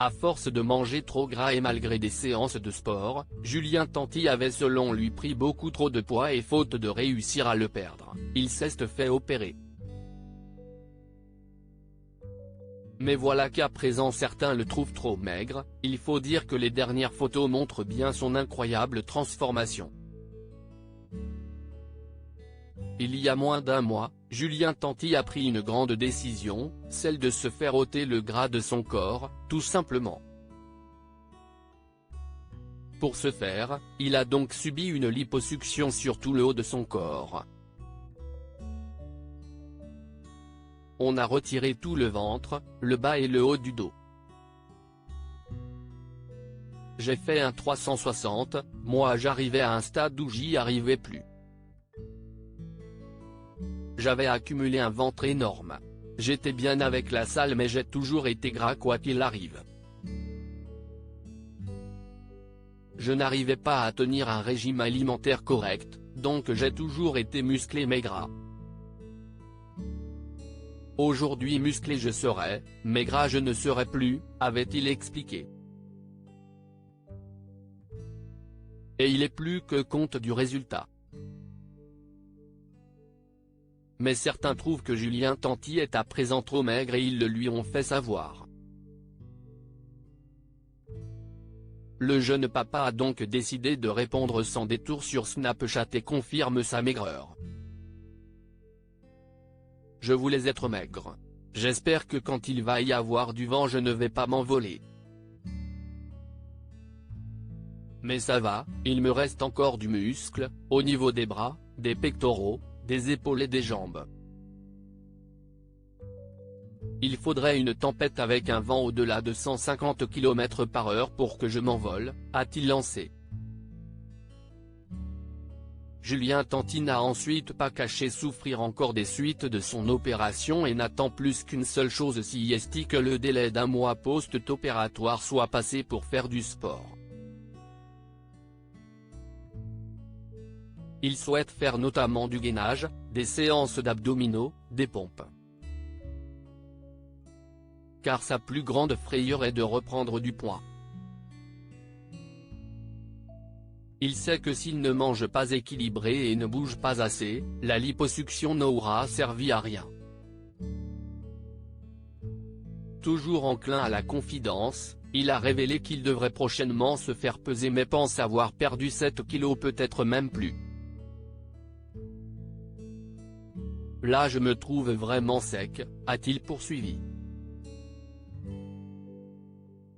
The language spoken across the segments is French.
À force de manger trop gras et malgré des séances de sport, Julien Tanti avait selon lui pris beaucoup trop de poids et faute de réussir à le perdre, il s'est fait opérer. Mais voilà qu'à présent certains le trouvent trop maigre, il faut dire que les dernières photos montrent bien son incroyable transformation. Il y a moins d'un mois, Julien Tanti a pris une grande décision, celle de se faire ôter le gras de son corps, tout simplement. Pour ce faire, il a donc subi une liposuction sur tout le haut de son corps. On a retiré tout le ventre, le bas et le haut du dos. J'ai fait un 360, moi j'arrivais à un stade où j'y arrivais plus. J'avais accumulé un ventre énorme. J'étais bien avec la salle mais j'ai toujours été gras quoi qu'il arrive. Je n'arrivais pas à tenir un régime alimentaire correct, donc j'ai toujours été musclé mais gras. Aujourd'hui musclé je serai, mais gras je ne serai plus, avait-il expliqué. Et il est plus que compte du résultat. Mais certains trouvent que Julien Tanti est à présent trop maigre et ils le lui ont fait savoir. Le jeune papa a donc décidé de répondre sans détour sur Snapchat et confirme sa maigreur. Je voulais être maigre. J'espère que quand il va y avoir du vent je ne vais pas m'envoler. Mais ça va, il me reste encore du muscle, au niveau des bras, des pectoraux, des épaules et des jambes. Il faudrait une tempête avec un vent au-delà de 150 km/h pour que je m'envole, a-t-il lancé. Julien Tanti n'a ensuite pas caché souffrir encore des suites de son opération et n'attend plus qu'une seule chose si est que le délai d'un mois post-opératoire soit passé pour faire du sport. Il souhaite faire notamment du gainage, des séances d'abdominaux, des pompes. Car sa plus grande frayeur est de reprendre du poids. Il sait que s'il ne mange pas équilibré et ne bouge pas assez, la liposuction n'aura servi à rien. Toujours enclin à la confidence, il a révélé qu'il devrait prochainement se faire peser mais pense avoir perdu 7 kilos peut-être même plus. Là je me trouve vraiment sec, a-t-il poursuivi.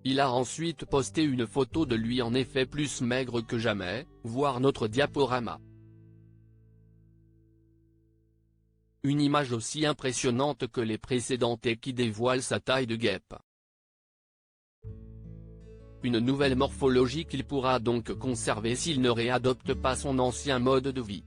Il a ensuite posté une photo de lui en effet plus maigre que jamais, voir notre diaporama. Une image aussi impressionnante que les précédentes et qui dévoile sa taille de guêpe. Une nouvelle morphologie qu'il pourra donc conserver s'il ne réadopte pas son ancien mode de vie.